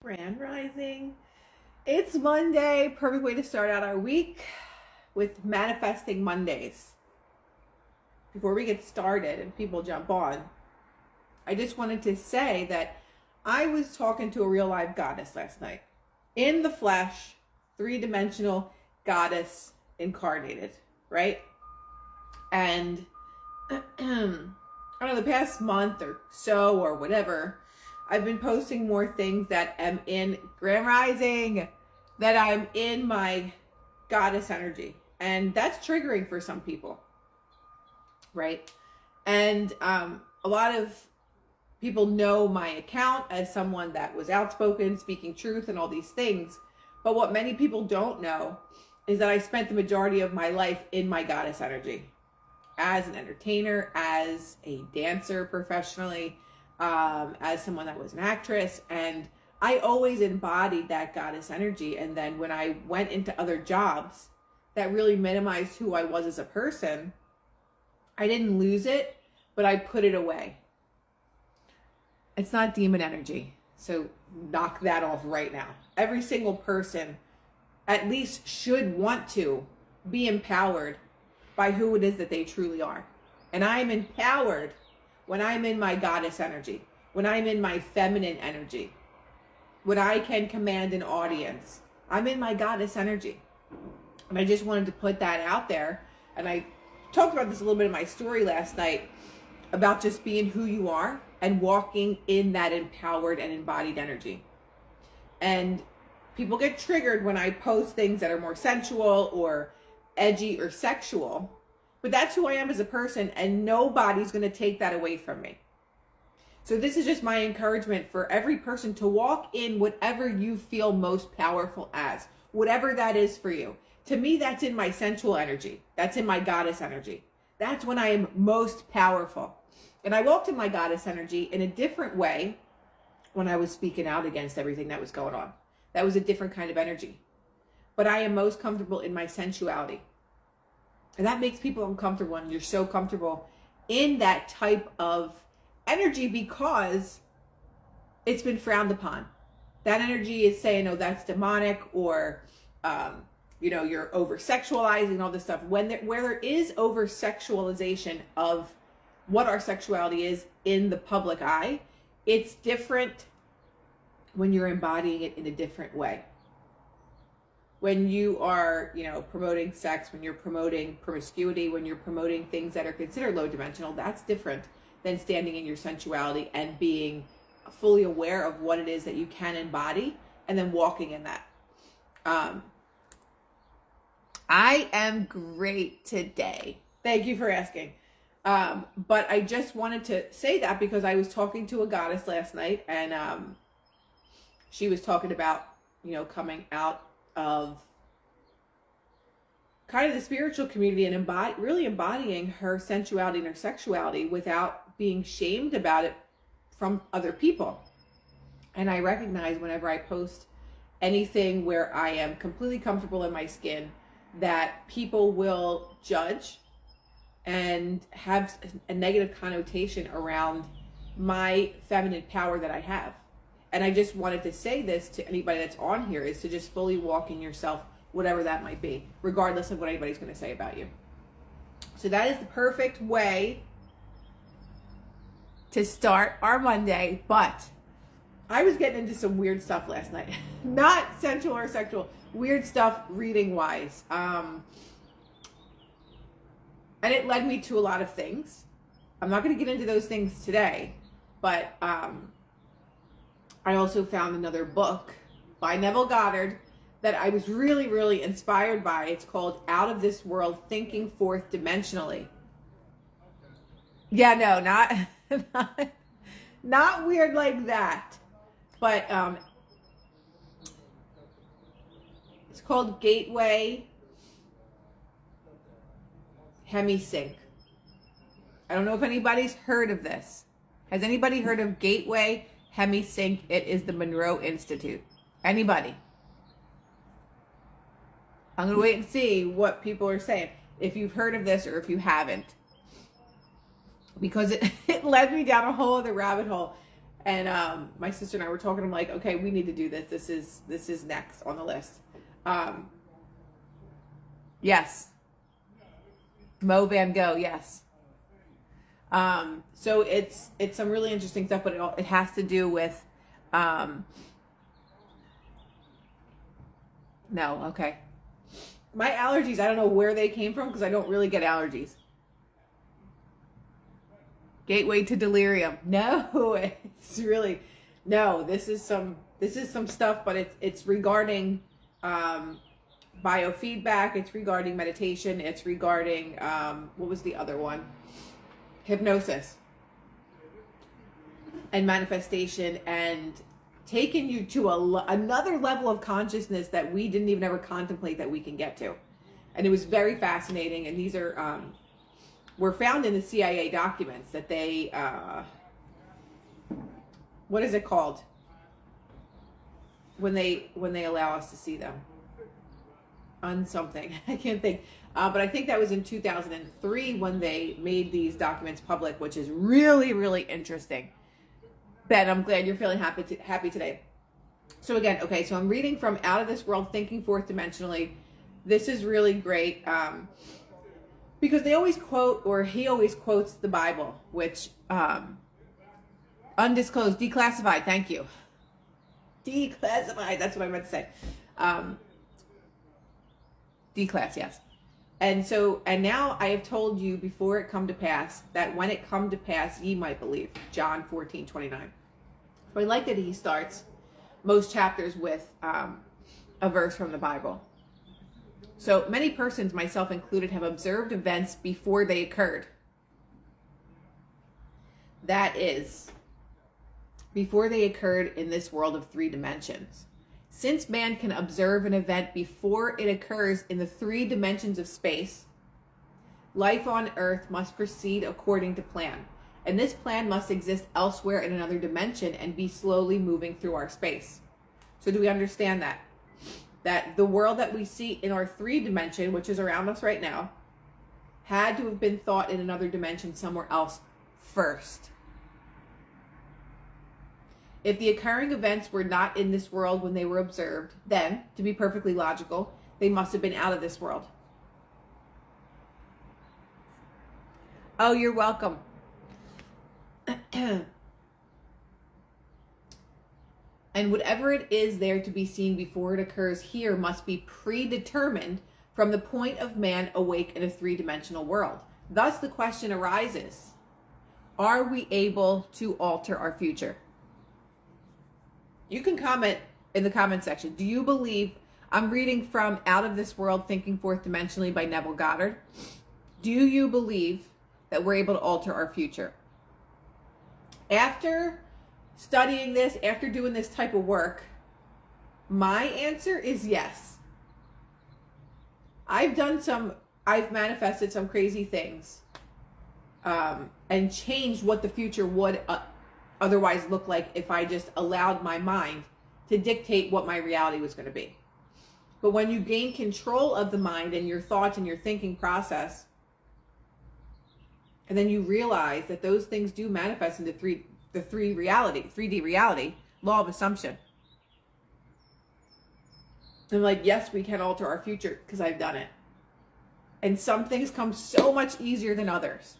Grand Rising. It's Monday. Perfect way to start out our week with Manifesting Mondays. Before we get started and people jump on, I just wanted to say that I was talking to a real live goddess last night. In the flesh, three-dimensional goddess incarnated, right? And I don't know, the past month or so or whatever, I've been posting more things that am in Grand Rising, that I'm in my goddess energy. And that's triggering for some people, right? And a lot of people know my account as someone that was outspoken, speaking truth and all these things. But what many people don't know is that I spent the majority of my life in my goddess energy. As an entertainer, as a dancer professionally, as someone that was an actress, and I always embodied that goddess energy. And then when I went into other jobs that really minimized who I was as a person, I didn't lose it, but I put it away. It's not demon energy, so knock that off right now. Every single person at least should want to be empowered by who it is that they truly are. And I'm empowered when I'm in my goddess energy, when I'm in my feminine energy, when I can command an audience. I'm in my goddess energy. And I just wanted to put that out there. And I talked about this a little bit in my story last night about just being who you are and walking in that empowered and embodied energy. And people get triggered when I post things that are more sensual or edgy or sexual, but that's who I am as a person, and nobody's going to take that away from me. So this is just my encouragement for every person to walk in whatever you feel most powerful as, whatever that is for you. To me, that's in my sensual energy. That's in my goddess energy. That's when I am most powerful. And I walked in my goddess energy in a different way when I was speaking out against everything that was going on. That was a different kind of energy. But I am most comfortable in my sensuality. And that makes people uncomfortable, and you're so comfortable in that type of energy because it's been frowned upon. That energy is saying, oh, that's demonic, or you're over sexualizing all this stuff. Where there is over sexualization of what our sexuality is in the public eye, it's different when you're embodying it in a different way. When you are, promoting sex, when you're promoting promiscuity, when you're promoting things that are considered low dimensional, that's different than standing in your sensuality and being fully aware of what it is that you can embody and then walking in that. I am great today. Thank you for asking. But I just wanted to say that because I was talking to a goddess last night, and she was talking about, coming out of kind of the spiritual community and really embodying her sensuality and her sexuality without being shamed about it from other people. And I recognize whenever I post anything where I am completely comfortable in my skin, that people will judge and have a negative connotation around my feminine power that I have. And I just wanted to say this to anybody that's on here, is to just fully walk in yourself, whatever that might be, regardless of what anybody's going to say about you. So that is the perfect way to start our Monday. But I was getting into some weird stuff last night. Not sensual or sexual, weird stuff reading wise. And it led me to a lot of things. I'm not going to get into those things today, but I also found another book by Neville Goddard that I was really, really inspired by. It's called Out of This World, Thinking Fourth Dimensionally. Yeah, no, not weird like that. But it's called Gateway Hemisync. I don't know if anybody's heard of this. Has anybody heard of Gateway Hemisync? It is the Monroe Institute. Anybody? I'm going to wait and see what people are saying, if you've heard of this or if you haven't. Because it led me down a whole other rabbit hole. And my sister and I were talking. I'm like, okay, we need to do this. This is next on the list. Yes, Mo Van Gogh. Yes. So it's some really interesting stuff, but it has to do with. No, okay. My allergies, I don't know where they came from because I don't really get allergies. Gateway to delirium. No, it's really no. This is some stuff, but it's regarding biofeedback. It's regarding meditation. It's regarding what was the other one? Hypnosis and manifestation, and taking you to another level of consciousness that we didn't even ever contemplate that we can get to. And it was very fascinating. And these are were found in the CIA documents that they what is it called when they allow us to see them on something. I can't think, but I think that was in 2003 when they made these documents public, which is really, really interesting. Ben, I'm glad you're feeling happy today. So again, okay, so I'm reading from Out of This World, Thinking Fourth Dimensionally. This is really great because they always quote, or he always quotes the Bible, which undisclosed, declassified. Thank you. Declassified. That's what I meant to say. Declass, yes. And so, and now I have told you before it come to pass, that when it come to pass, ye might believe. John 14:29. So I like that he starts most chapters with a verse from the Bible. So many persons, myself included, have observed events before they occurred. That is, before they occurred in this world of 3 dimensions. Since man can observe an event before it occurs in the 3 dimensions of space, life on Earth must proceed according to plan. And this plan must exist elsewhere in another dimension and be slowly moving through our space. So do we understand that? That the world that we see in our 3 dimension, which is around us right now, had to have been thought in another dimension somewhere else first. If the occurring events were not in this world when they were observed, then, to be perfectly logical, they must have been out of this world. Oh, you're welcome. And whatever it is there to be seen before it occurs here must be predetermined from the point of man awake in a 3-dimensional world. Thus the question arises, are we able to alter our future? You can comment in the comment section. Do you believe, I'm reading from Out of This World, Thinking Fourth Dimensionally by Neville Goddard. Do you believe that we're able to alter our future? After studying this, after doing this type of work, my answer is yes. I've manifested some crazy things and changed what the future would otherwise look like if I just allowed my mind to dictate what my reality was going to be. But when you gain control of the mind and your thoughts and your thinking process, and then you realize that those things do manifest into 3D reality, law of assumption. I'm like, yes, we can alter our future because I've done it. And some things come so much easier than others.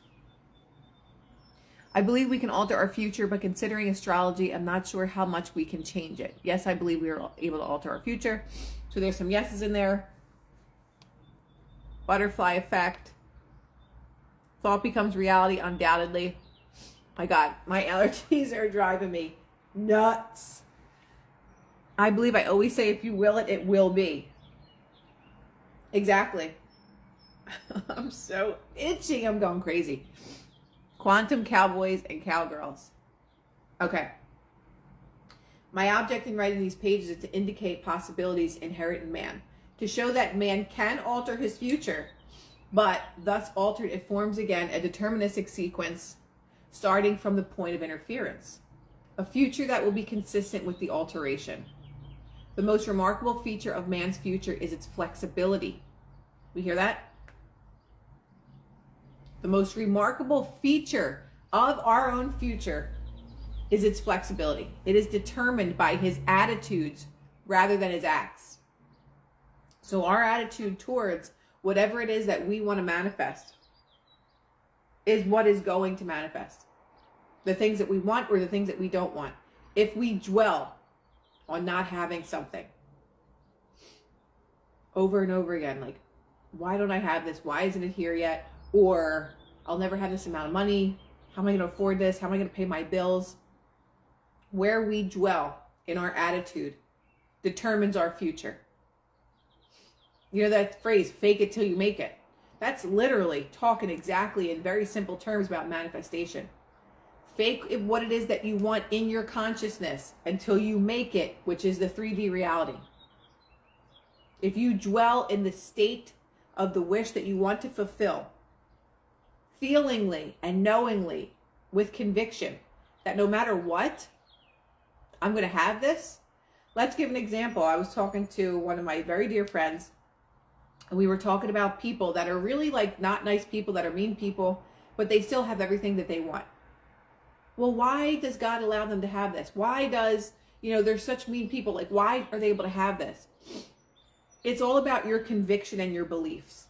I believe we can alter our future, but considering astrology, I'm not sure how much we can change it. Yes, I believe we are able to alter our future. So there's some yeses in there. Butterfly effect. Thought becomes reality, undoubtedly. My God, my allergies are driving me nuts. I believe I always say, if you will it, it will be. Exactly. I'm so itchy. I'm going crazy. Quantum cowboys and cowgirls. Okay. My object in writing these pages is to indicate possibilities inherent in man, to show that man can alter his future, but thus altered, it forms again a deterministic sequence starting from the point of interference, a future that will be consistent with the alteration. The most remarkable feature of man's future is its flexibility. We hear that? The most remarkable feature of our own future is its flexibility. It is determined by his attitudes rather than his acts. So our attitude towards whatever it is that we want to manifest is what is going to manifest. The things that we want or the things that we don't want. If we dwell on not having something over and over again, like, why don't I have this? Why isn't it here yet? Or I'll never have this amount of money. How am I going to afford this? How am I going to pay my bills? Where we dwell in our attitude determines our future. You know that phrase, fake it till you make it. That's literally talking exactly in very simple terms about manifestation. Fake what it is that you want in your consciousness until you make it, which is the 3D reality. If you dwell in the state of the wish that you want to fulfill, feelingly and knowingly, with conviction, that no matter what, I'm going to have this. Let's give an example. I was talking to one of my very dear friends, and we were talking about people that are really like not nice people, that are mean people, but they still have everything that they want. Well, why does God allow them to have this? Why does, they're such mean people. Like, why are they able to have this? It's all about your conviction and your beliefs.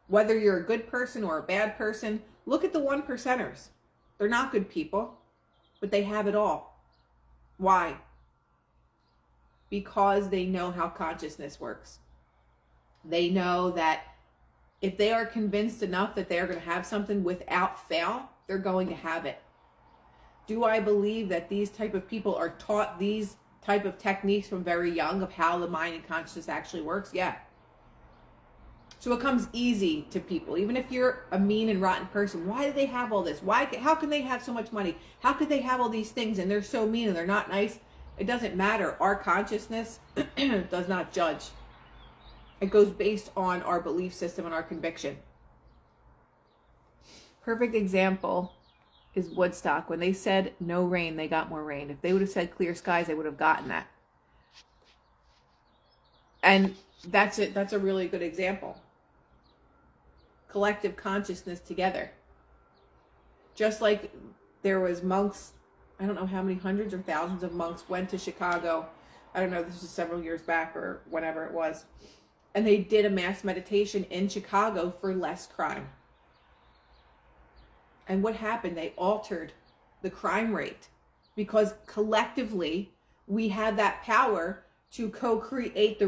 Whether you're a good person or a bad person, look at the 1%ers. They're not good people, but they have it all. Why? Because they know how consciousness works. They know that if they are convinced enough that they are going to have something without fail, they're going to have it. Do I believe that these type of people are taught these type of techniques from very young of how the mind and consciousness actually works? Yeah. So it comes easy to people. Even if you're a mean and rotten person, why do they have all this? How can they have so much money? How could they have all these things and they're so mean and they're not nice? It doesn't matter. Our consciousness does not judge. It goes based on our belief system and our conviction. Perfect example is Woodstock. When they said no rain, they got more rain. If they would have said clear skies, they would have gotten that. And that's it. That's a really good example. Collective consciousness together. Just like there was monks, I don't know how many hundreds or thousands of monks went to Chicago. I don't know, this was several years back or whenever it was. And they did a mass meditation in Chicago for less crime. And what happened? They altered the crime rate because collectively we have that power to co-create the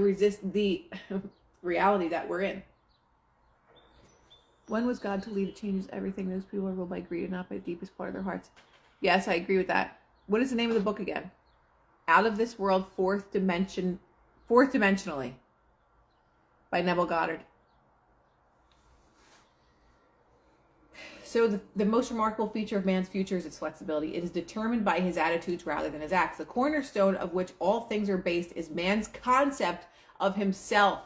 reality that we're in. When was God to lead? It changes everything. Those people are ruled by greed and not by the deepest part of their hearts. Yes, I agree with that. What is the name of the book again? Out of This World, Fourth Dimensionally, by Neville Goddard. So the most remarkable feature of man's future is its flexibility. It is determined by his attitudes rather than his acts. The cornerstone of which all things are based is man's concept of himself.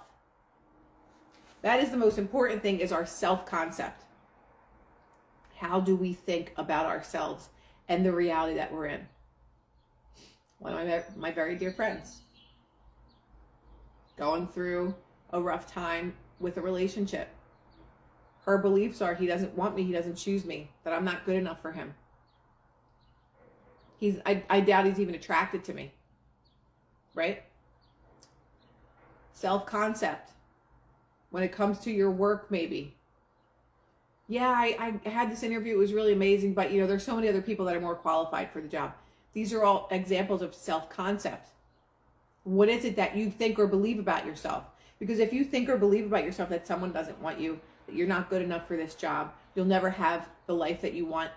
That is the most important thing, is our self-concept. How do we think about ourselves and the reality that we're in? One of my very dear friends, going through a rough time with a relationship. Her beliefs are, he doesn't want me, he doesn't choose me, that I'm not good enough for him. I doubt he's even attracted to me. Right? Self-concept. When it comes to your work, maybe. Yeah, I had this interview, it was really amazing, but there's so many other people that are more qualified for the job. These are all examples of self-concept. What is it that you think or believe about yourself? Because if you think or believe about yourself that someone doesn't want you, that you're not good enough for this job, you'll never have the life that you want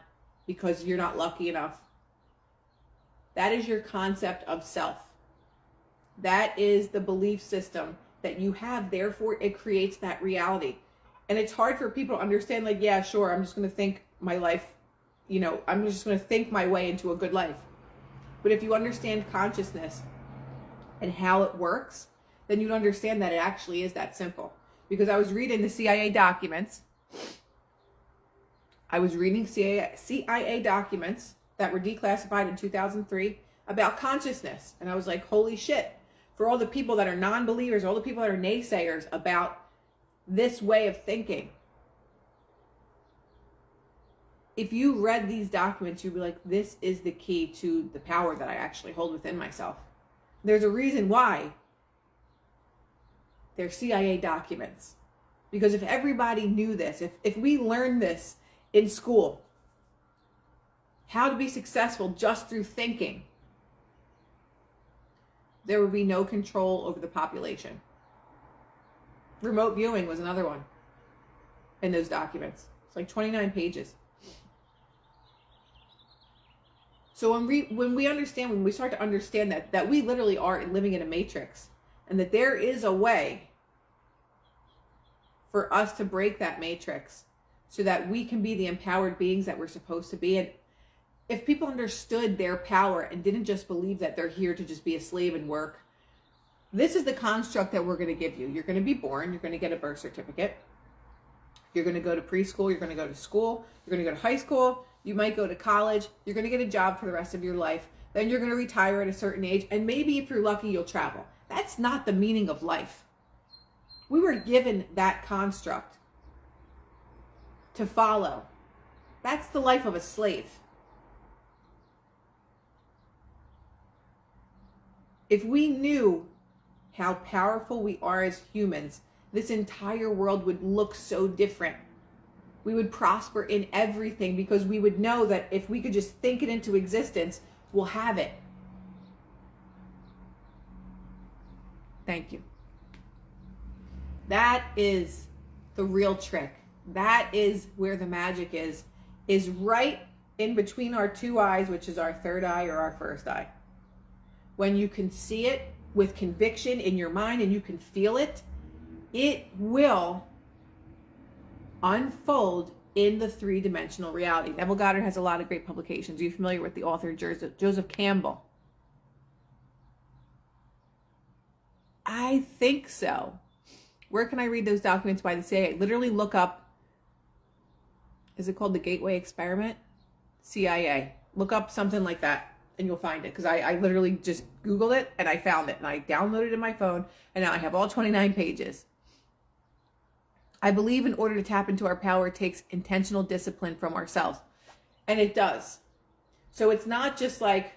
because you're not lucky enough. That is your concept of self. That is the belief system that you have. Therefore, it creates that reality. And it's hard for people to understand, like, yeah, sure, I'm just going to think my life, I'm just going to think my way into a good life. But if you understand consciousness and how it works, then you'd understand that it actually is that simple. Because I was reading the CIA documents. I was reading CIA documents that were declassified in 2003 about consciousness. And I was like, holy shit. For all the people that are non-believers, all the people that are naysayers about this way of thinking, if you read these documents, you'd be like, this is the key to the power that I actually hold within myself. There's a reason why they're CIA documents. Because if everybody knew this, if we learned this in school, how to be successful just through thinking, there would be no control over the population. Remote viewing was another one in those documents. It's like 29 pages. So when we start to understand that we literally are living in a matrix, and that there is a way for us to break that matrix so that we can be the empowered beings that we're supposed to be. And if people understood their power and didn't just believe that they're here to just be a slave and work, this is the construct that we're going to give you. You're going to be born. You're going to get a birth certificate. You're going to go to preschool. You're going to go to school. You're going to go to high school. You might go to college. You're going to get a job for the rest of your life. Then you're going to retire at a certain age. And maybe if you're lucky, you'll travel. That's not the meaning of life. We were given that construct to follow. That's the life of a slave. If we knew how powerful we are as humans, this entire world would look so different. We would prosper in everything because we would know that if we could just think it into existence, we'll have it. Thank you. That is the real trick. That is where the magic is right in between our two eyes, which is our third eye or our first eye. When you can see it with conviction in your mind and you can feel it, it will unfold in the three-dimensional reality. Neville Goddard has a lot of great publications. Are you familiar with the author Joseph Campbell? I think so. Where can I read those documents by the CIA? Literally look up, is it called the Gateway Experiment? CIA. Look up something like that and you'll find it. Because I literally just Googled it and I found it. And I downloaded it in my phone. And now I have all 29 pages. I believe in order to tap into our power, it takes intentional discipline from ourselves. And it does. So it's not just like,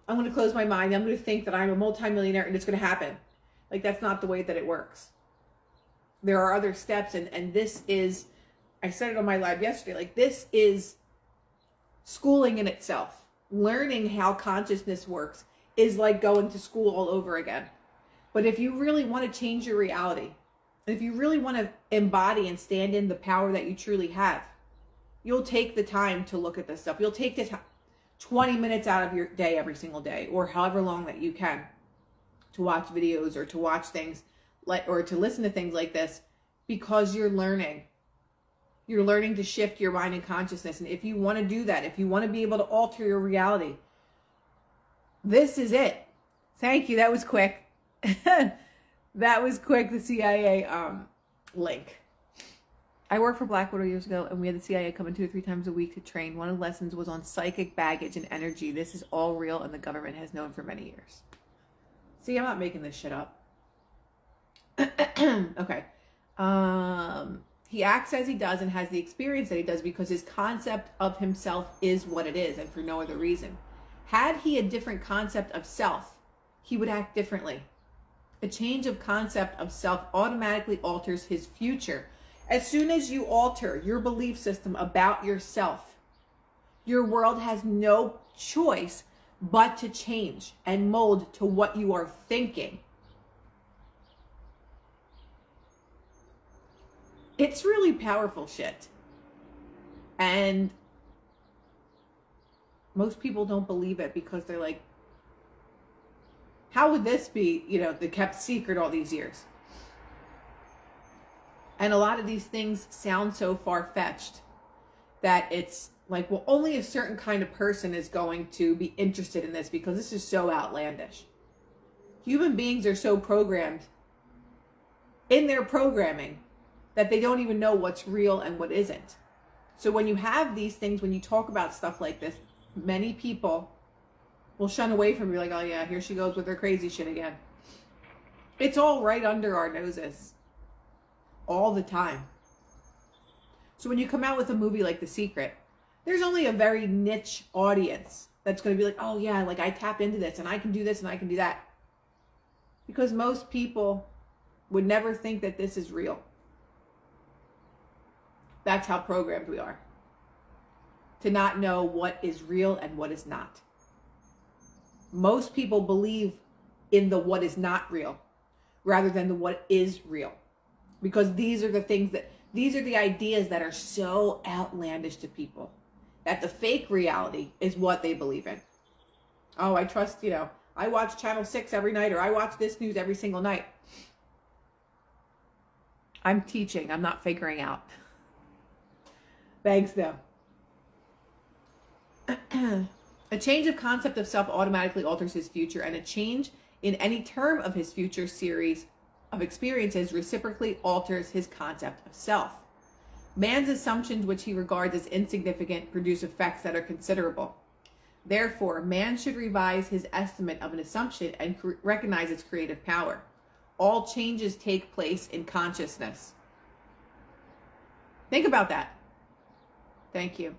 I'm going to close my mind. I'm going to think that I'm a multimillionaire and it's going to happen. Like, that's not the way that it works. There are other steps. And this is, I said it on my live yesterday, like this is schooling in itself. Learning how consciousness works is like going to school all over again. But if you really want to change your reality, and if you really want to embody and stand in the power that you truly have, you'll take the time to look at this stuff. You'll take the time, 20 minutes out of your day every single day, or however long that you can, to watch videos or to watch things or to listen to things like this, because you're learning. You're learning to shift your mind and consciousness. And if you want to do that, if you want to be able to alter your reality, this is it. Thank you. That was quick. That was quick, the CIA link. I worked for Blackwater years ago, and we had the CIA come in 2 or 3 times a week to train. One of the lessons was on psychic baggage and energy. This is all real, and the government has known for many years. See, I'm not making this shit up. Okay. He acts as he does and has the experience that he does because his concept of himself is what it is, and for no other reason. Had he a different concept of self, he would act differently. A change of concept of self automatically alters his future. As soon as you alter your belief system about yourself, your world has no choice but to change and mold to what you are thinking. It's really powerful shit. And most people don't believe it because they're like, how would this be, the kept secret all these years? And a lot of these things sound so far-fetched that it's like, well, only a certain kind of person is going to be interested in this because this is so outlandish. Human beings are so programmed in their programming that they don't even know what's real and what isn't. So when you have these things, when you talk about stuff like this, many people will shun away from you like, oh yeah, here she goes with her crazy shit again. It's all right under our noses. All the time. So when you come out with a movie like The Secret, there's only a very niche audience that's going to be like, oh yeah, like I tapped into this and I can do this and I can do that. Because most people would never think that this is real. That's how programmed we are. To not know what is real and what is not. Most people believe in the what is not real rather than the what is real. Because these are the ideas that are so outlandish to people that the fake reality is what they believe in. Oh, I trust, I watch Channel 6 every night, or I watch this news every single night. I'm teaching, I'm not figuring out. Thanks, though. A change of concept of self automatically alters his future, and a change in any term of his future series of experiences reciprocally alters his concept of self. Man's assumptions, which he regards as insignificant, produce effects that are considerable. Therefore, man should revise his estimate of an assumption and recognize its creative power. All changes take place in consciousness. Think about that. Thank you.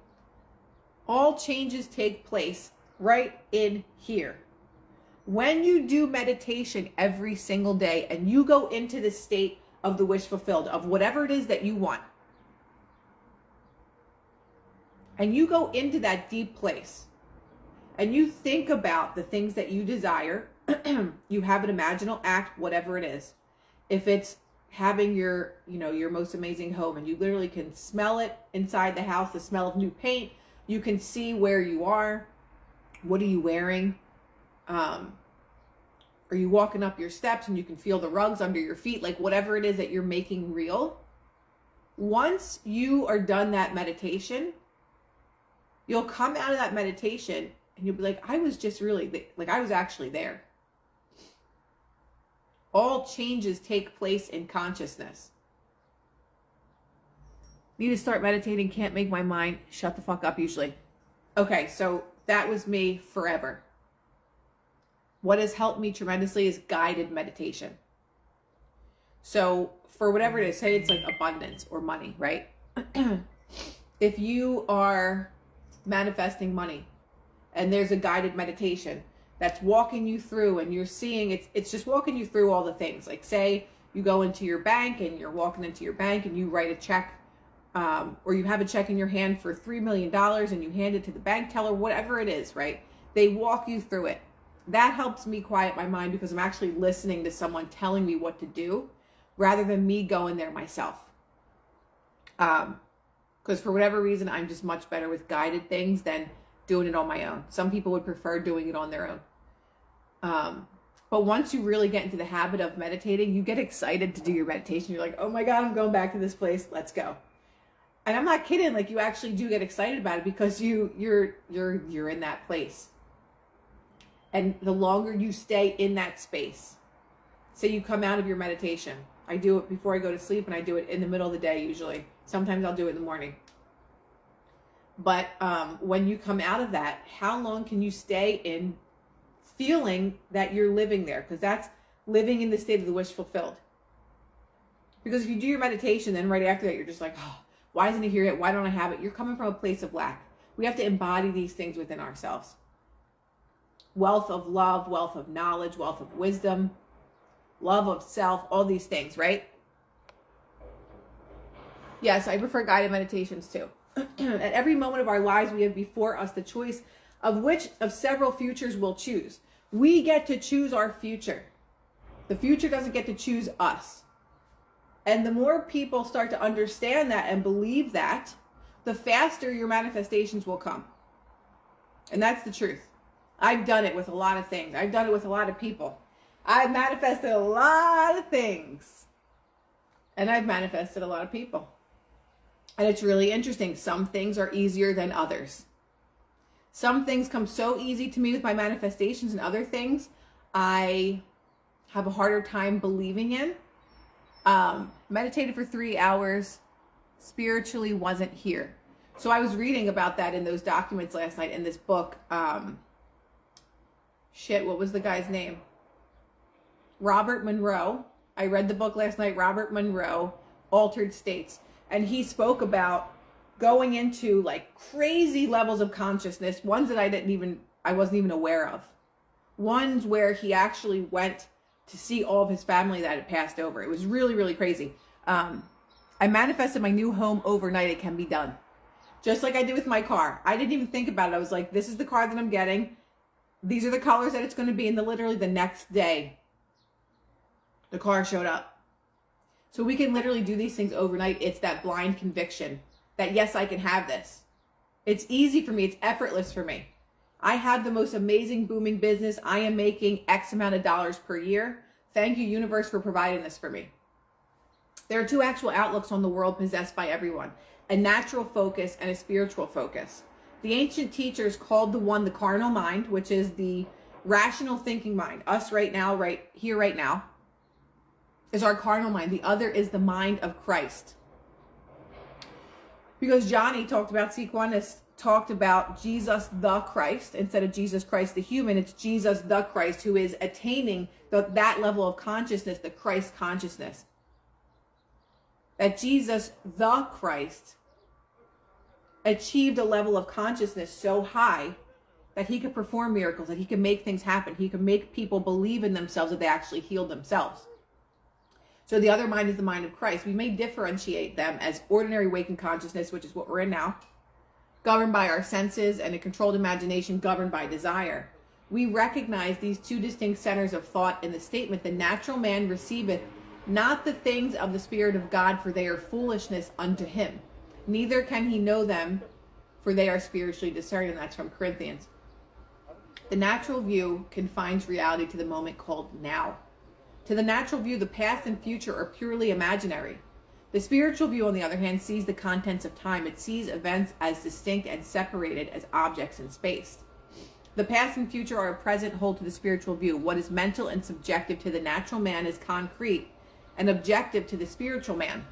All changes take place right in here. When you do meditation every single day and you go into the state of the wish fulfilled, of whatever it is that you want, and you go into that deep place and you think about the things that you desire, you have an imaginal act, whatever it is. If it's having your most amazing home and you literally can smell it inside the house, the smell of new paint, you can see where you are. What are you wearing? Are you walking up your steps and you can feel the rugs under your feet? Like whatever it is that you're making real. Once you are done that meditation, you'll come out of that meditation and you'll be like, I was just really, like I was actually there. All changes take place in consciousness. Need to start meditating, can't make my mind shut the fuck up usually. Okay, so that was me forever. What has helped me tremendously is guided meditation. So for whatever it is, say it's like abundance or money, right? If you are manifesting money and there's a guided meditation that's walking you through and you're seeing it's just walking you through all the things. Like say you go into your bank and you're walking into your bank and you write a check, or you have a check in your hand for $3 million and you hand it to the bank teller, whatever it is, right? They walk you through it. That helps me quiet my mind because I'm actually listening to someone telling me what to do rather than me going there myself. Because for whatever reason, I'm just much better with guided things than doing it on my own. Some people would prefer doing it on their own. But once you really get into the habit of meditating, you get excited to do your meditation. You're like, oh my God, I'm going back to this place. Let's go. And I'm not kidding. Like you actually do get excited about it because you're in that place. And the longer you stay in that space, say you come out of your meditation. I do it before I go to sleep and I do it in the middle of the day usually. Sometimes I'll do it in the morning. But when you come out of that, how long can you stay in feeling that you're living there? Because that's living in the state of the wish fulfilled. Because if you do your meditation, then right after that, you're just like, oh, why isn't it here yet? Why don't I have it? You're coming from a place of lack. We have to embody these things within ourselves. Wealth of love, wealth of knowledge, wealth of wisdom, love of self, all these things, right? Yes, I prefer guided meditations too. At every moment of our lives, we have before us the choice of which of several futures we'll choose. We get to choose our future. The future doesn't get to choose us. And the more people start to understand that and believe that, the faster your manifestations will come. And that's the truth. I've done it with a lot of things. I've done it with a lot of people. I've manifested a lot of things. And I've manifested a lot of people. And it's really interesting. Some things are easier than others. Some things come so easy to me with my manifestations, and other things I have a harder time believing in. Meditated for 3 hours, spiritually wasn't here. So I was reading about that in those documents last night in this book. What was the guy's name? Robert Monroe. I read the book last night, Robert Monroe, Altered States. And he spoke about going into like crazy levels of consciousness, ones that I wasn't even aware of. Ones where he actually went to see all of his family that had passed over. It was really, really crazy. I manifested my new home overnight. It can be done. Just like I did with my car. I didn't even think about it. I was like, this is the car that I'm getting. These are the colors that it's going to be. And literally the next day, the car showed up. So we can literally do these things overnight. It's that blind conviction that, yes, I can have this. It's easy for me. It's effortless for me. I have the most amazing booming business. I am making X amount of dollars per year. Thank you, universe, for providing this for me. There are two actual outlooks on the world possessed by everyone, a natural focus and a spiritual focus. The ancient teachers called the one the carnal mind, which is the rational thinking mind. Us right now, right here, right now, is our carnal mind. The other is the mind of Christ. Because Johnny talked about, Sequanus talked about Jesus the Christ, instead of Jesus Christ the human, it's Jesus the Christ who is attaining that level of consciousness, the Christ consciousness. That Jesus the Christ achieved a level of consciousness so high that he could perform miracles, that he could make things happen. He could make people believe in themselves, that they actually healed themselves. So the other mind is the mind of Christ. We may differentiate them as ordinary waking consciousness, which is what we're in now, governed by our senses, and a controlled imagination governed by desire. We recognize these two distinct centers of thought in the statement, the natural man receiveth not the things of the Spirit of God, for they are foolishness unto him. Neither can he know them, for they are spiritually discerned. And that's from Corinthians. The natural view confines reality to the moment called now. To the natural view, the past and future are purely imaginary. The spiritual view, on the other hand, sees the contents of time. It sees events as distinct and separated as objects in space. The past and future are a present hold to the spiritual view. What is mental and subjective to the natural man is concrete and objective to the spiritual man.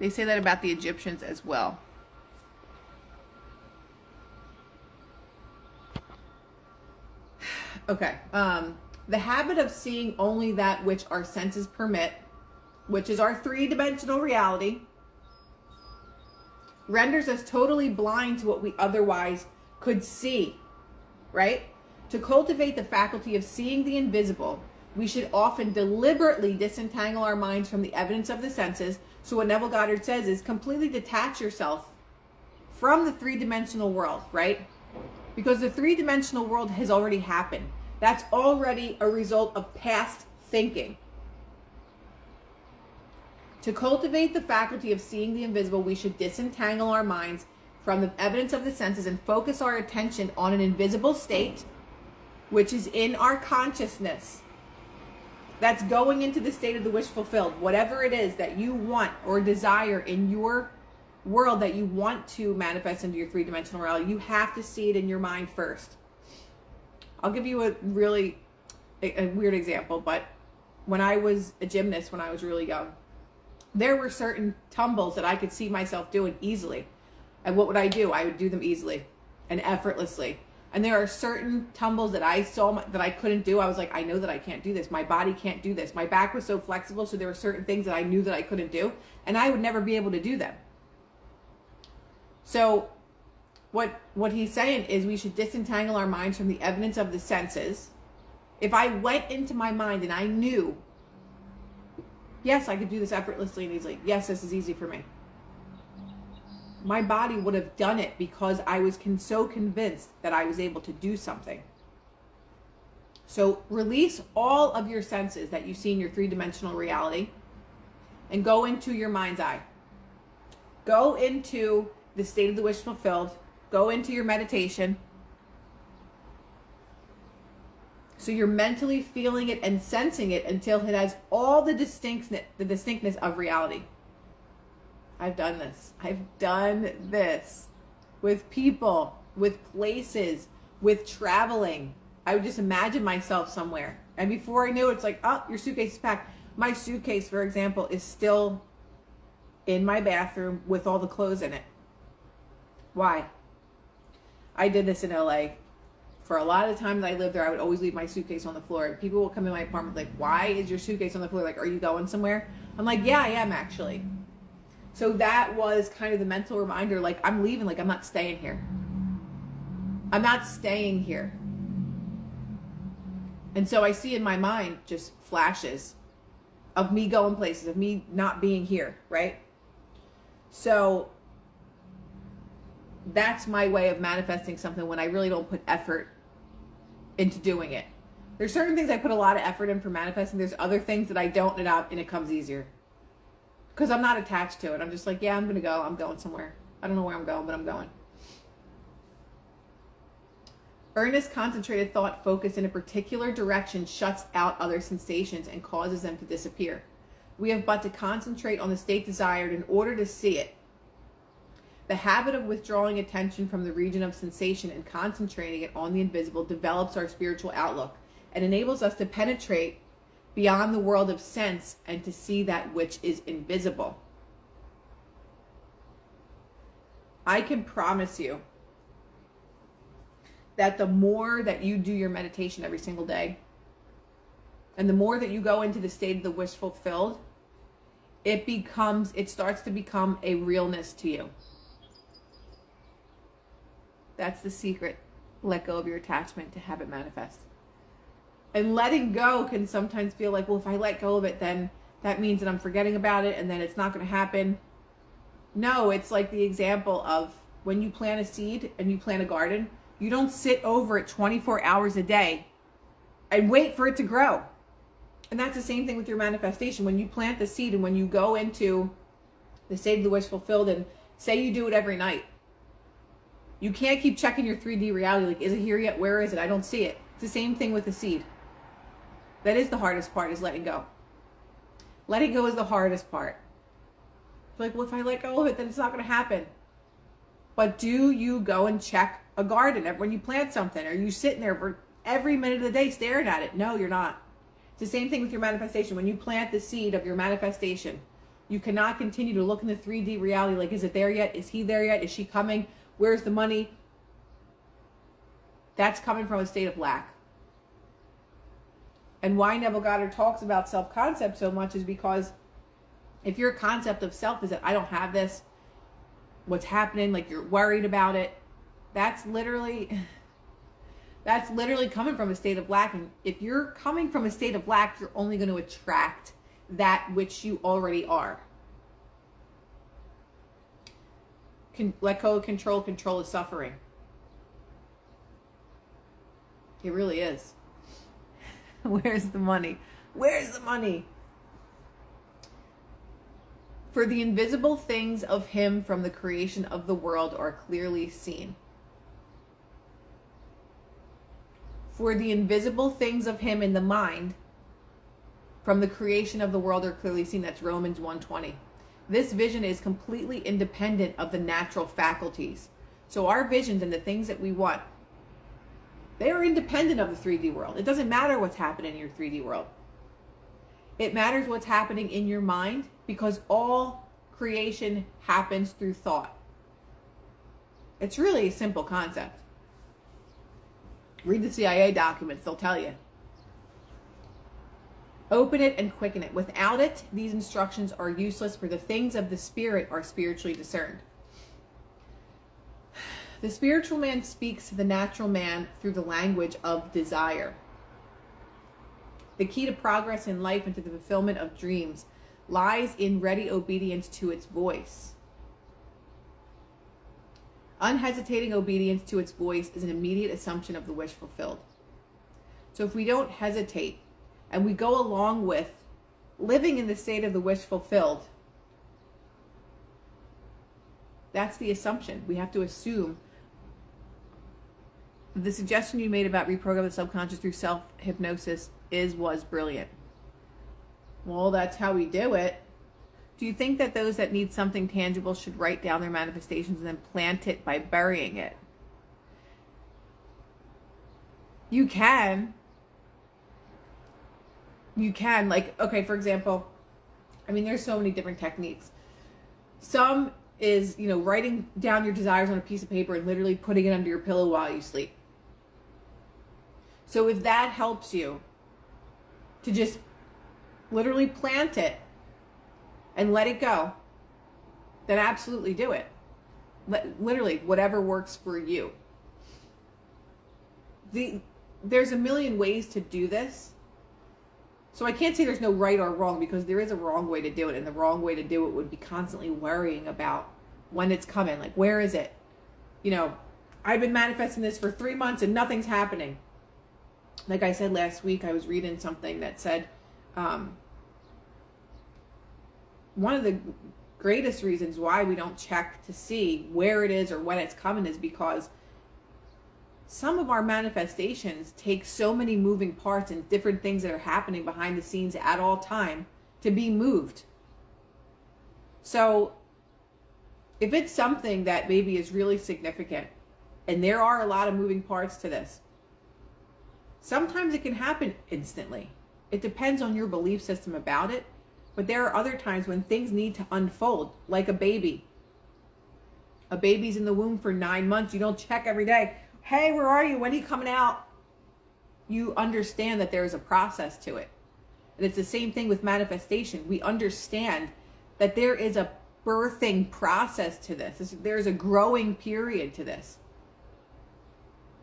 They say that about the Egyptians as well. Okay. The habit of seeing only that which our senses permit, which is our three-dimensional reality, renders us totally blind to what we otherwise could see, right? To cultivate the faculty of seeing the invisible, we should often deliberately disentangle our minds from the evidence of the senses. So what Neville Goddard says is completely detach yourself from the three-dimensional world, right? Because the three-dimensional world has already happened. That's already a result of past thinking. To cultivate the faculty of seeing the invisible, we should disentangle our minds from the evidence of the senses and focus our attention on an invisible state, which is in our consciousness. That's going into the state of the wish fulfilled. Whatever it is that you want or desire in your world that you want to manifest into your three-dimensional reality, you have to see it in your mind first. I'll give you a weird example, but when I was a gymnast, when I was really young, there were certain tumbles that I could see myself doing easily. And what would I do? I would do them easily and effortlessly. And there are certain tumbles that I saw that I couldn't do. I was like, I know that I can't do this. My body can't do this. My back was so flexible, so there were certain things that I knew that I couldn't do, and I would never be able to do them. So what he's saying is we should disentangle our minds from the evidence of the senses. If I went into my mind and I knew, yes, I could do this effortlessly and easily. Yes, this is easy for me. My body would have done it because I was so convinced that I was able to do something. So release all of your senses that you see in your three-dimensional reality and go into your mind's eye. Go into the state of the wish fulfilled. Go into your meditation. So you're mentally feeling it and sensing it until it has all the distinctness of reality. I've done this. I've done this with people, with places, with traveling. I would just imagine myself somewhere. And before I knew it, it's like, oh, your suitcase is packed. My suitcase, for example, is still in my bathroom with all the clothes in it. Why? I did this in LA. For a lot of times I lived there, I would always leave my suitcase on the floor. And people will come in my apartment like, why is your suitcase on the floor? Like, are you going somewhere? I'm like, yeah, I am actually. So that was kind of the mental reminder, like, I'm leaving, like, I'm not staying here. I'm not staying here. And so I see in my mind just flashes of me going places, of me not being here, right? So that's my way of manifesting something when I really don't put effort into doing it. There's certain things I put a lot of effort in for manifesting. There's other things that I don't, and it comes easier. Because I'm not attached to it. I'm just like, yeah, I'm going to go. I'm going somewhere. I don't know where I'm going, but I'm going. Earnest, concentrated thought focused in a particular direction shuts out other sensations and causes them to disappear. We have but to concentrate on the state desired in order to see it. The habit of withdrawing attention from the region of sensation and concentrating it on the invisible develops our spiritual outlook and enables us to penetrate beyond the world of sense and to see that which is invisible. I can promise you that the more that you do your meditation every single day, and the more that you go into the state of the wish fulfilled, it starts to become a realness to you. That's the secret. Let go of your attachment to have it manifest. And letting go can sometimes feel like, well, if I let go of it, then that means that I'm forgetting about it and then it's not going to happen. No, it's like the example of when you plant a seed and you plant a garden, you don't sit over it 24 hours a day and wait for it to grow. And that's the same thing with your manifestation. When you plant the seed and when you go into the state of the wish fulfilled, and say you do it every night, you can't keep checking your 3D reality. Like, is it here yet? Where is it? I don't see it. It's the same thing with the seed. That is the hardest part, is letting go. Letting go is the hardest part. Like, well, if I let go of it, then it's not going to happen. But do you go and check a garden when you plant something? Are you sitting there for every minute of the day staring at it? No, you're not. It's the same thing with your manifestation. When you plant the seed of your manifestation, you cannot continue to look in the 3D reality like, is it there yet? Is he there yet? Is she coming? Where's the money? That's coming from a state of lack. And why Neville Goddard talks about self-concept so much is because if your concept of self is that I don't have this, what's happening, like you're worried about it, that's literally coming from a state of lack. And if you're coming from a state of lack, you're only going to attract that which you already are. Let go of control. Control is suffering. It really is. Where's the money? Where's the money? For the invisible things of him from the creation of the world are clearly seen. For the invisible things of him in the mind from the creation of the world are clearly seen. That's Romans 1:20. This vision is completely independent of the natural faculties. So our visions and the things that we want, they are independent of the 3D world. It doesn't matter what's happening in your 3D world. It matters what's happening in your mind, because all creation happens through thought. It's really a simple concept. Read the CIA documents, they'll tell you. Open it and quicken it. Without it, these instructions are useless, for the things of the spirit are spiritually discerned. The spiritual man speaks to the natural man through the language of desire. The key to progress in life and to the fulfillment of dreams lies in ready obedience to its voice. Unhesitating obedience to its voice is an immediate assumption of the wish fulfilled. So if we don't hesitate and we go along with living in the state of the wish fulfilled, that's the assumption. We have to assume. The suggestion you made about reprogram the subconscious through self-hypnosis was brilliant. Well, that's how we do it. Do you think that those that need something tangible should write down their manifestations and then plant it by burying it? You can. You can. Like, okay, for example, I mean, there's so many different techniques. Some is, writing down your desires on a piece of paper and literally putting it under your pillow while you sleep. So if that helps you to just literally plant it and let it go, then absolutely do it. Literally, whatever works for you. There's a million ways to do this. So I can't say there's no right or wrong, because there is a wrong way to do it. And the wrong way to do it would be constantly worrying about when it's coming. Like, where is it? I've been manifesting this for 3 months and nothing's happening. Like I said last week, I was reading something that said, one of the greatest reasons why we don't check to see where it is or when it's coming is because some of our manifestations take so many moving parts and different things that are happening behind the scenes at all time to be moved. So if it's something that maybe is really significant, and there are a lot of moving parts to this, sometimes it can happen instantly. It depends on your belief system about it. But there are other times when things need to unfold, like a baby. A baby's in the womb for 9 months. You don't check every day. Hey, where are you? When are you coming out? You understand that there is a process to it. And it's the same thing with manifestation. We understand that there is a birthing process to this. There's a growing period to this.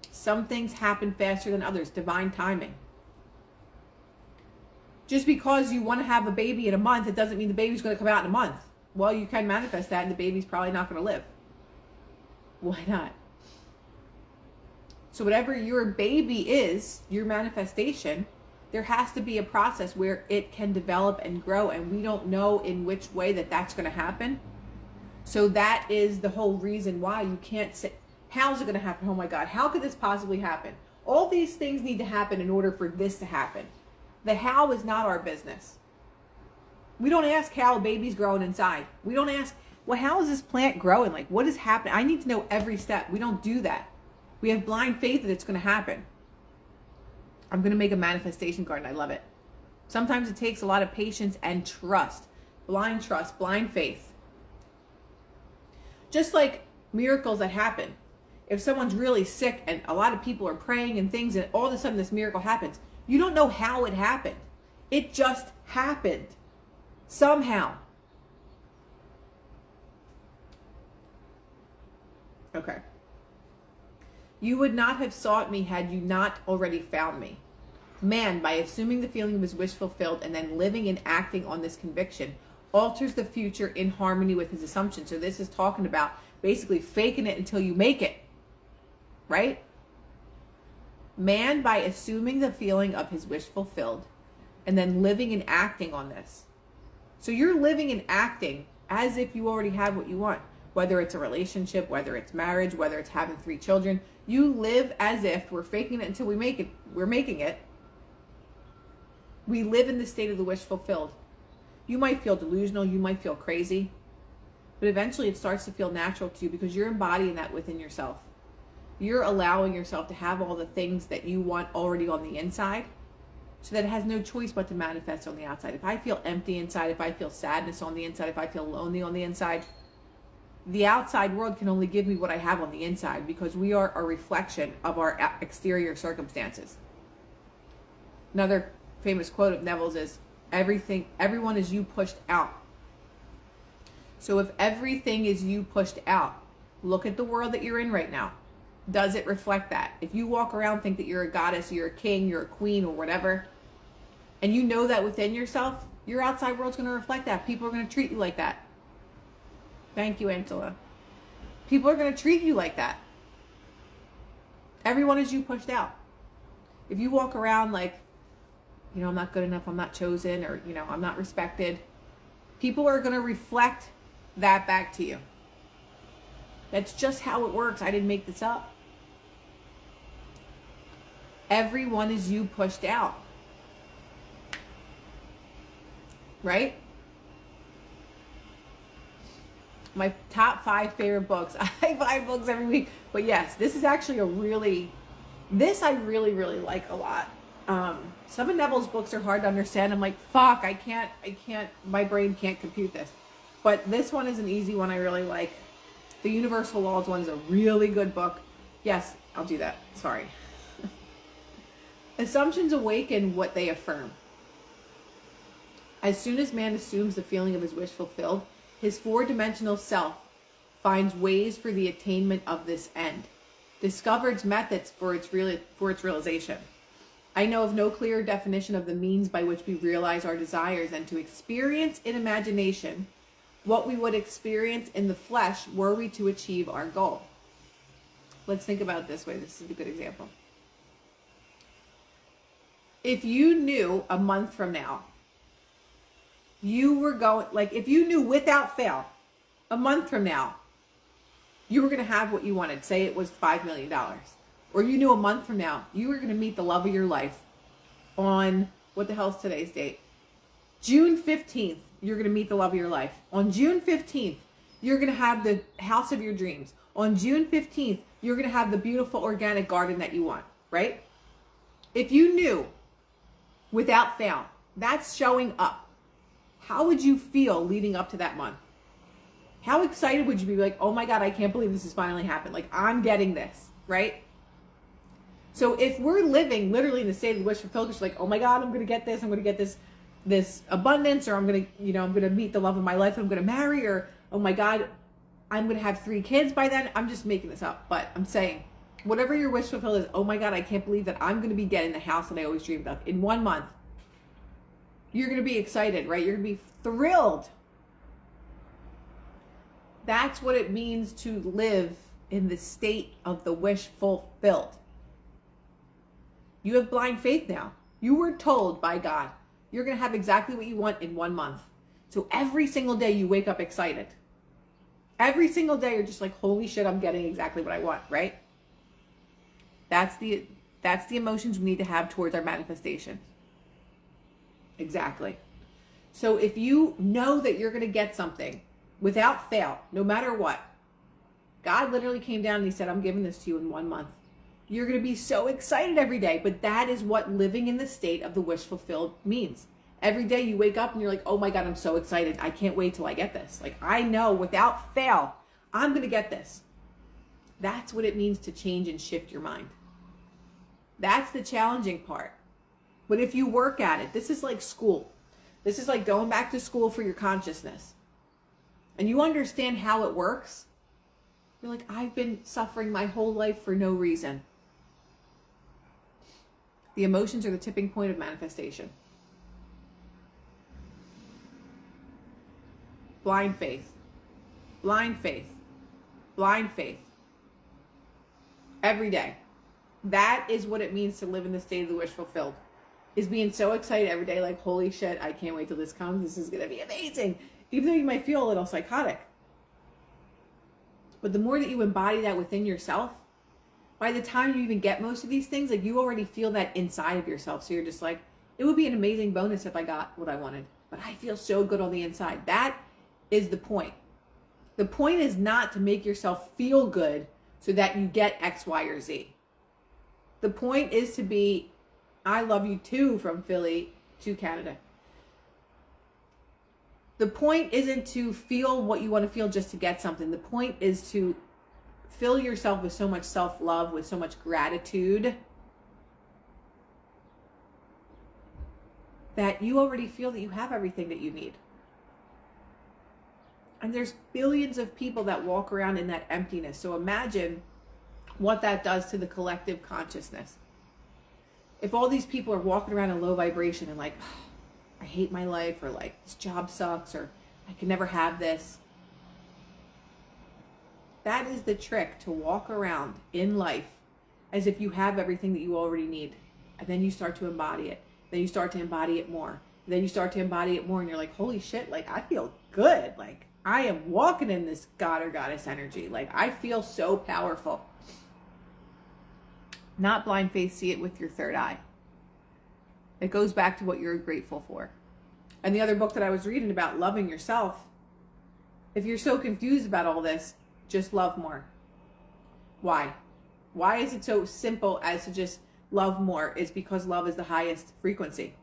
Some things happen faster than others. Divine timing. Just because you want to have a baby in a month, it doesn't mean the baby's going to come out in a month. Well, you can manifest that and the baby's probably not going to live. Why not? So whatever your baby is, your manifestation, there has to be a process where it can develop and grow, and we don't know in which way that's going to happen. So that is the whole reason why you can't say, how's it going to happen? Oh my God, how could this possibly happen? All these things need to happen in order for this to happen. The how is not our business. We don't ask how a baby's growing inside. We don't ask, well, how is this plant growing? Like, what is happening? I need to know every step. We don't do that. We have blind faith that it's going to happen. I'm going to make a manifestation card, and I love it. Sometimes it takes a lot of patience and trust. Blind trust, blind faith. Just like miracles that happen. If someone's really sick and a lot of people are praying and things, and all of a sudden this miracle happens, you don't know how it happened. It just happened. Somehow. Okay. You would not have sought me had you not already found me. Man, by assuming the feeling of his wish fulfilled and then living and acting on this conviction, alters the future in harmony with his assumption. So this is talking about basically faking it until you make it. Right? Man, by assuming the feeling of his wish fulfilled and then living and acting on this. So you're living and acting as if you already have what you want. Whether it's a relationship, whether it's marriage, whether it's having 3 children. You live as if we're faking it until we make it. We're making it. We live in the state of the wish fulfilled. You might feel delusional. You might feel crazy. But eventually it starts to feel natural to you because you're embodying that within yourself. You're allowing yourself to have all the things that you want already on the inside, so that it has no choice but to manifest on the outside. If I feel empty inside, if I feel sadness on the inside, if I feel lonely on the inside, the outside world can only give me what I have on the inside, because we are a reflection of our exterior circumstances. Another famous quote of Neville's is, everyone is you pushed out. So if everything is you pushed out, look at the world that you're in right now. Does it reflect that? If you walk around think that you're a goddess, you're a king, you're a queen, or whatever, and you know that within yourself, your outside world's going to reflect that. People are going to treat you like that. Thank you, Angela. People are going to treat you like that. Everyone is you pushed out. If you walk around like, I'm not good enough, I'm not chosen, or, I'm not respected, people are going to reflect that back to you. That's just how it works. I didn't make this up. Everyone is you pushed out. Right? My top 5 favorite books. I buy books every week. But yes, this is actually I really, really like a lot. Some of Neville's books are hard to understand. I'm like, fuck, I can't, my brain can't compute this. But this one is an easy one I really like. The Universal Laws one is a really good book. Yes, I'll do that. Sorry. Assumptions awaken what they affirm. As soon as man assumes the feeling of his wish fulfilled, his four-dimensional self finds ways for the attainment of this end, discovers methods for its realization. I know of no clearer definition of the means by which we realize our desires than to experience in imagination what we would experience in the flesh were we to achieve our goal. Let's think about it this way. This is a good example. If you knew a month from now, you were going, like if you knew without fail, a month from now, you were going to have what you wanted. Say it was $5 million. Or you knew a month from now, you were going to meet the love of your life on, what the hell's today's date? June 15th, you're going to meet the love of your life. On June 15th, you're going to have the house of your dreams. On June 15th, you're going to have the beautiful organic garden that you want, right? If you knew without fail, that's showing up. How would you feel leading up to that month? How excited would you be? Like, oh my God, I can't believe this has finally happened. Like, I'm getting this, right? So if we're living literally in the state of the wish fulfilled, it's like, oh my God, I'm going to get this. I'm going to get this abundance, or I'm going to, I'm going to meet the love of my life. I'm going to marry, or, oh my God, I'm going to have 3 kids by then. I'm just making this up, but I'm saying whatever your wish fulfilled is, oh my God, I can't believe that I'm going to be getting the house that I always dreamed of in 1 month. You're going to be excited, right? You're going to be thrilled. That's what it means to live in the state of the wish fulfilled. You have blind faith now. You were told by God, you're going to have exactly what you want in 1 month. So every single day you wake up excited. Every single day you're just like, holy shit, I'm getting exactly what I want, right? That's the emotions we need to have towards our manifestation. Exactly. So if you know that you're going to get something without fail, no matter what, God literally came down and he said, I'm giving this to you in 1 month. You're going to be so excited every day. But that is what living in the state of the wish fulfilled means. Every day you wake up and you're like, oh my God, I'm so excited. I can't wait till I get this. Like, I know without fail, I'm going to get this. That's what it means to change and shift your mind. That's the challenging part. But if you work at it, this is like school. This is like going back to school for your consciousness. And you understand how it works. You're like, I've been suffering my whole life for no reason. The emotions are the tipping point of manifestation. Blind faith. Blind faith. Blind faith. Every day. That is what it means to live in the state of the wish fulfilled. Is being so excited every day, like, holy shit, I can't wait till this comes. This is going to be amazing. Even though you might feel a little psychotic. But the more that you embody that within yourself, by the time you even get most of these things, like, you already feel that inside of yourself. So you're just like, it would be an amazing bonus if I got what I wanted. But I feel so good on the inside. That is the point. The point is not to make yourself feel good so that you get X, Y, or Z. The point is to be, I love you too, from Philly to Canada. The point isn't to feel what you want to feel just to get something. The point is to fill yourself with so much self-love, with so much gratitude, that you already feel that you have everything that you need. And there's billions of people that walk around in that emptiness. So imagine what that does to the collective consciousness. If all these people are walking around in low vibration and like, oh, I hate my life, or like, this job sucks, or I can never have this. That is the trick, to walk around in life as if you have everything that you already need. And then you start to embody it. Then you start to embody it more. And then you start to embody it more and you're like, holy shit, like, I feel good. Like, I am walking in this god or goddess energy. Like, I feel so powerful. Not blind faith, see it with your third eye. It goes back to what you're grateful for. And the other book that I was reading about loving yourself, if you're so confused about all this, just love more. Why? Why is it so simple as to just love more? It's because love is the highest frequency.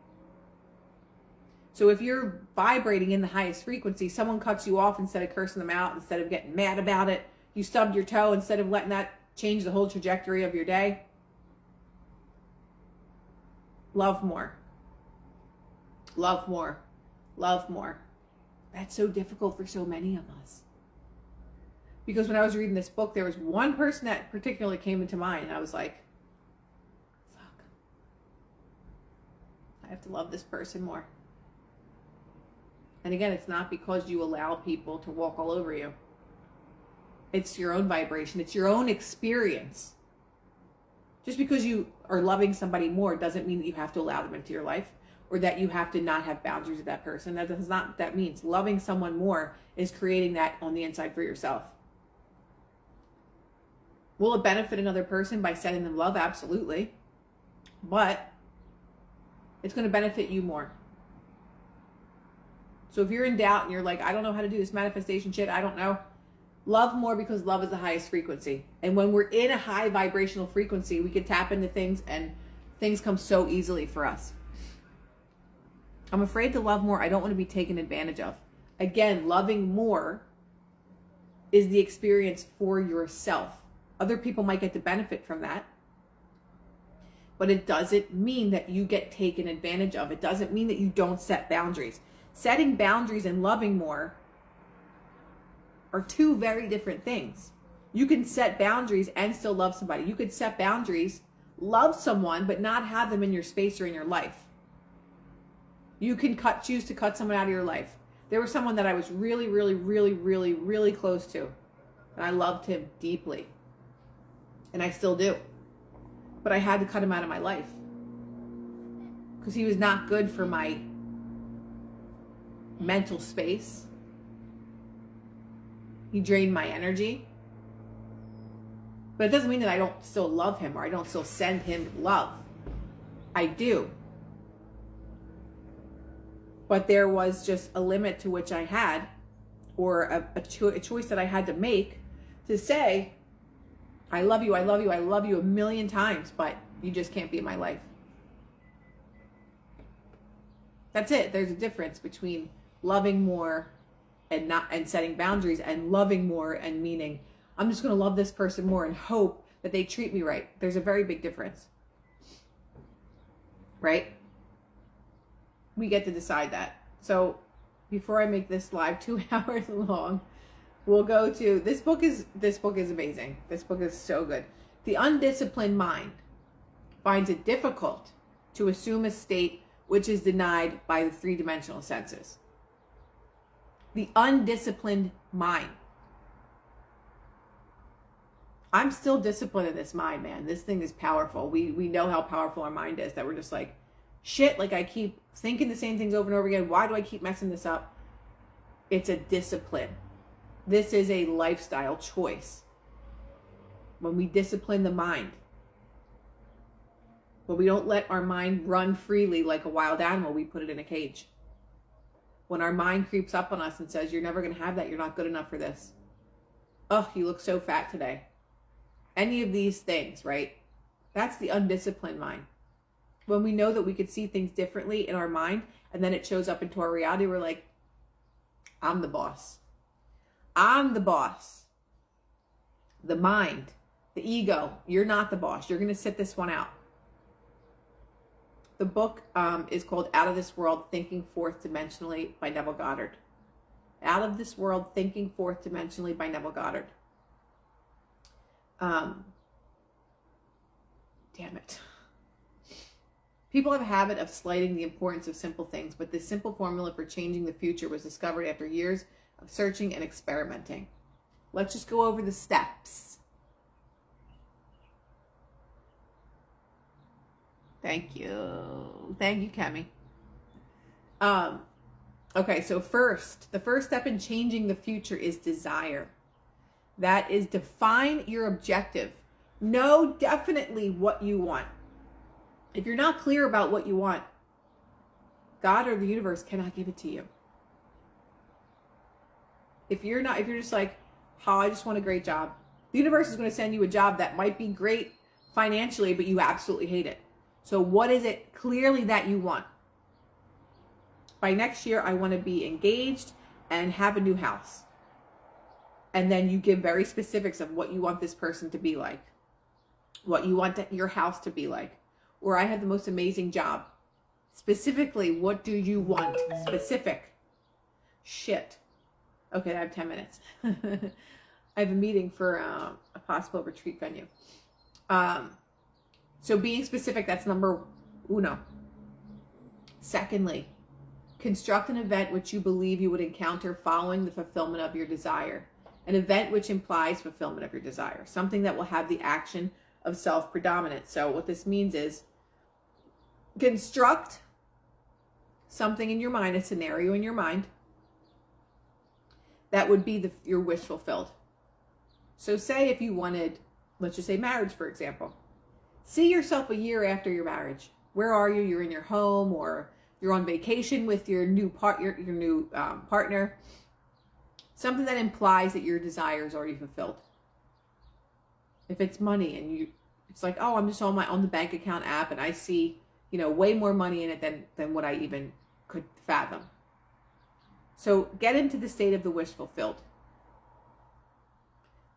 So if you're vibrating in the highest frequency, someone cuts you off, instead of cursing them out, instead of getting mad about it, you stubbed your toe, instead of letting that change the whole trajectory of your day, Love more. Love more. Love more. That's so difficult for so many of us. Because when I was reading this book, there was one person that particularly came into mind, and I was like, fuck. I have to love this person more. And again, it's not because you allow people to walk all over you. It's your own vibration. It's your own experience. Just because you are loving somebody more doesn't mean that you have to allow them into your life, or that you have to not have boundaries with that person. That is not what that means. Loving someone more is creating that on the inside for yourself. Will it benefit another person by sending them love? Absolutely. But it's going to benefit you more. So if you're in doubt and you're like, I don't know how to do this manifestation shit, I don't know. Love more, because love is the highest frequency. And when we're in a high vibrational frequency, we can tap into things and things come so easily for us. I'm afraid to love more. I don't want to be taken advantage of. Again, loving more is the experience for yourself. Other people might get to benefit from that. But it doesn't mean that you get taken advantage of. It doesn't mean that you don't set boundaries. Setting boundaries and loving more are two very different things. You can set boundaries and still love somebody. You could set boundaries, love someone, but not have them in your space or in your life. You can choose to cut someone out of your life. There was someone that I was really, really, really, really, really close to. And I loved him deeply. And I still do. But I had to cut him out of my life. Because he was not good for my mental space. He drained my energy. But it doesn't mean that I don't still love him or I don't still send him love. I do. But there was just a limit to which I had, or a choice that I had to make to say, I love you, I love you, I love you 1,000,000 times, but you just can't be in my life. That's it. There's a difference between loving more and setting boundaries, and loving more and meaning, I'm just going to love this person more and hope that they treat me right. There's a very big difference. Right? We get to decide that. So before I make this live 2 hours long, we'll go to this book is amazing. This book is so good. The undisciplined mind finds it difficult to assume a state which is denied by the three-dimensional senses. The undisciplined mind. I'm still disciplined in this mind, man. This thing is powerful. We know how powerful our mind is, that we're just like, shit, like I keep thinking the same things over and over again. Why do I keep messing this up? It's a discipline. This is a lifestyle choice. When we discipline the mind, when we don't let our mind run freely like a wild animal, we put it in a cage. When our mind creeps up on us and says, you're never going to have that, you're not good enough for this. Oh, you look so fat today. Any of these things, right? That's the undisciplined mind. When we know that we could see things differently in our mind, and then it shows up into our reality, we're like, I'm the boss. I'm the boss. The mind, the ego, you're not the boss. You're going to sit this one out. The book is called Out of This World, Thinking Fourth Dimensionally by Neville Goddard. Out of This World, Thinking Fourth Dimensionally by Neville Goddard. Damn it. People have a habit of slighting the importance of simple things, but this simple formula for changing the future was discovered after years of searching and experimenting. Let's just go over the steps. Thank you. Thank you, Kemi. Okay, so the first step in changing the future is desire. That is, define your objective. Know definitely what you want. If you're not clear about what you want, God or the universe cannot give it to you. If you're just like, oh, I just want a great job. The universe is going to send you a job that might be great financially, but you absolutely hate it. So what is it clearly that you want? By next year, I want to be engaged and have a new house. And then you give very specifics of what you want this person to be like, what you want your house to be like, or I have the most amazing job. Specifically, what do you want? Specific. Shit. Okay, I have 10 minutes. I have a meeting for a possible retreat venue. So being specific, that's number uno. Secondly, construct an event which you believe you would encounter following the fulfillment of your desire. An event which implies fulfillment of your desire. Something that will have the action of self-predominance. So what this means is construct something in your mind, a scenario in your mind, that would be your wish fulfilled. So say if you wanted, let's just say marriage, for example. See yourself a year after your marriage. Where are you? You're in your home, or you're on vacation with your new partner. Something that implies that your desire is already fulfilled. If it's money and it's like, oh, I'm just on the bank account app and I see, way more money in it than what I even could fathom. So get into the state of the wish fulfilled.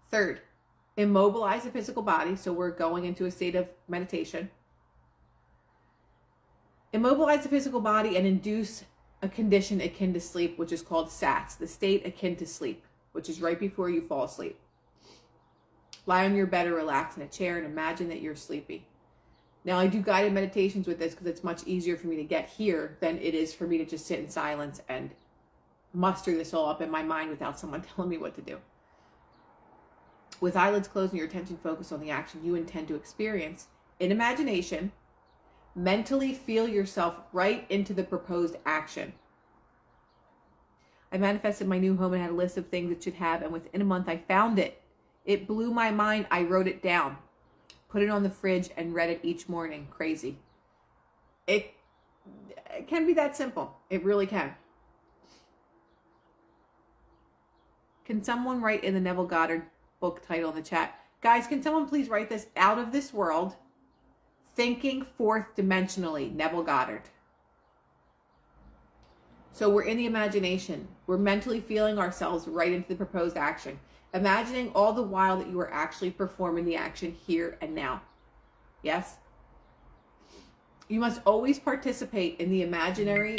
Third, immobilize the physical body. So we're going into a state of meditation. Immobilize the physical body and induce a condition akin to sleep, which is called SATS, the state akin to sleep, which is right before you fall asleep. Lie on your bed or relax in a chair and imagine that you're sleepy. Now, I do guided meditations with this because it's much easier for me to get here than it is for me to just sit in silence and muster this all up in my mind without someone telling me what to do. With eyelids closed and your attention focused on the action you intend to experience, in imagination, mentally feel yourself right into the proposed action. I manifested my new home and had a list of things it should have, and within a month I found it. It blew my mind. I wrote it down, put it on the fridge, and read it each morning. Crazy. It can be that simple. It really can. Can someone write in the Neville Goddard book title in the chat? Guys, can someone please write this? Out of This World, Thinking Fourth Dimensionally, Neville Goddard. So we're in the imagination. We're mentally feeling ourselves right into the proposed action. Imagining all the while that you are actually performing the action here and now. Yes? You must always participate in the imaginary...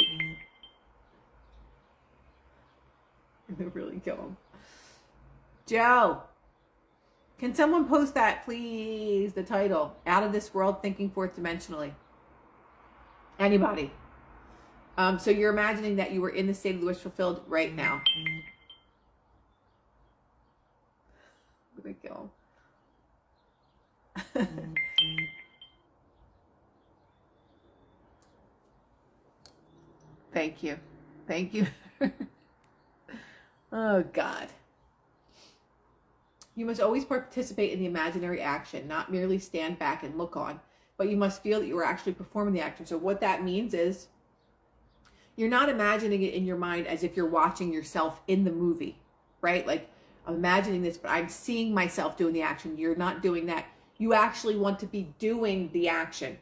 They really kill him. Joe, can someone post that, please? The title, Out of This World, Thinking Fourth Dimensionally. Anybody. So you're imagining that you were in the state of the wish fulfilled right now. I'm going to kill him. Thank you. Thank you. Oh, God. You must always participate in the imaginary action, not merely stand back and look on, but you must feel that you are actually performing the action. So what that means is you're not imagining it in your mind as if you're watching yourself in the movie, right? Like, I'm imagining this, but I'm seeing myself doing the action. You're not doing that. You actually want to be doing the action.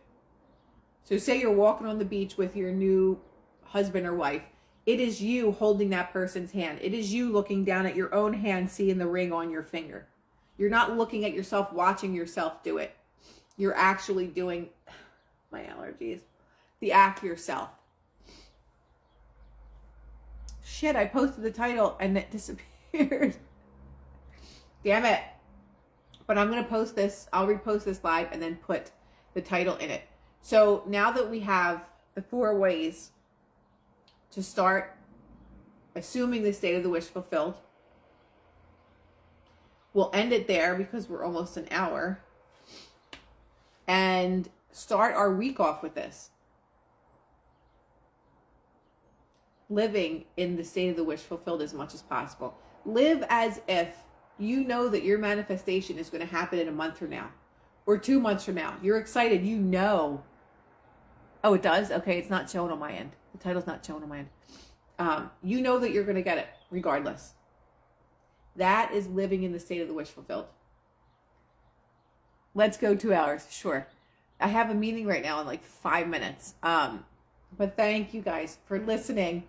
So say you're walking on the beach with your new husband or wife. It is you holding that person's hand. It is you looking down at your own hand, seeing the ring on your finger. You're not looking at yourself, watching yourself do it. You're actually doing, my allergies, the act yourself. Shit, I posted the title and it disappeared. Damn it. But I'm going to post this. I'll repost this live and then put the title in it. So now that we have the 4 ways to start assuming the state of the wish fulfilled, we'll end it there because we're almost an hour, and start our week off with this. Living in the state of the wish fulfilled as much as possible. Live as if you know that your manifestation is going to happen in a month from now or 2 months from now. You're excited. You know. Oh, it does? Okay, it's not showing on my end. The title's not showing on my end. You know that you're going to get it regardless. That is living in the state of the wish fulfilled. Let's go 2 hours. Sure. I have a meeting right now in like 5 minutes. But thank you guys for listening.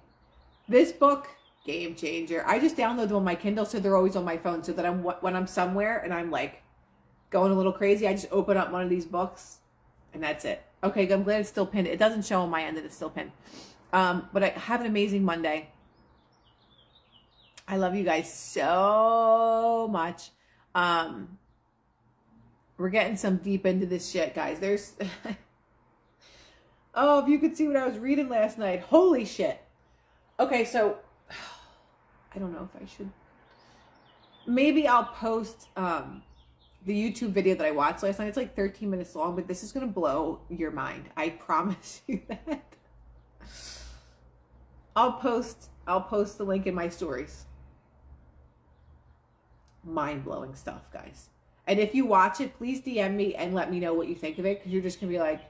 This book, game changer. I just download them on my Kindle so they're always on my phone, so that when I'm somewhere and I'm like going a little crazy, I just open up one of these books and that's it. Okay, I'm glad it's still pinned. It doesn't show on my end that it's still pinned. But have an amazing Monday. I love you guys so much. We're getting some deep into this shit, guys. There's oh, if you could see what I was reading last night. Holy shit. Okay, so I don't know if I should. Maybe I'll post the YouTube video that I watched last night. It's like 13 minutes long, but this is going to blow your mind. I promise you that. I'll post the link in my stories. Mind-blowing stuff, guys. And if you watch it, please DM me and let me know what you think of it, because you're just going to be like,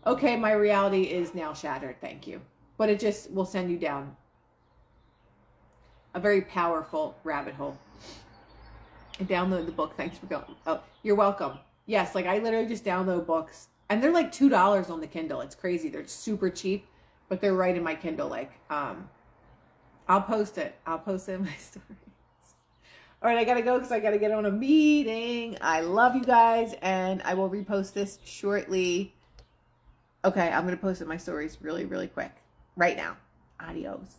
okay, my reality is now shattered. Thank you. But it just will send you down a very powerful rabbit hole. And download the book. Thanks for going. Oh, you're welcome. Yes, like I literally just download books. And they're like $2 on the Kindle. It's crazy. They're super cheap, but they're right in my Kindle. Like, I'll post it. I'll post it in my stories. All right, I got to go because I got to get on a meeting. I love you guys, and I will repost this shortly. Okay, I'm going to post it in my stories really, really quick. Right now. Adios.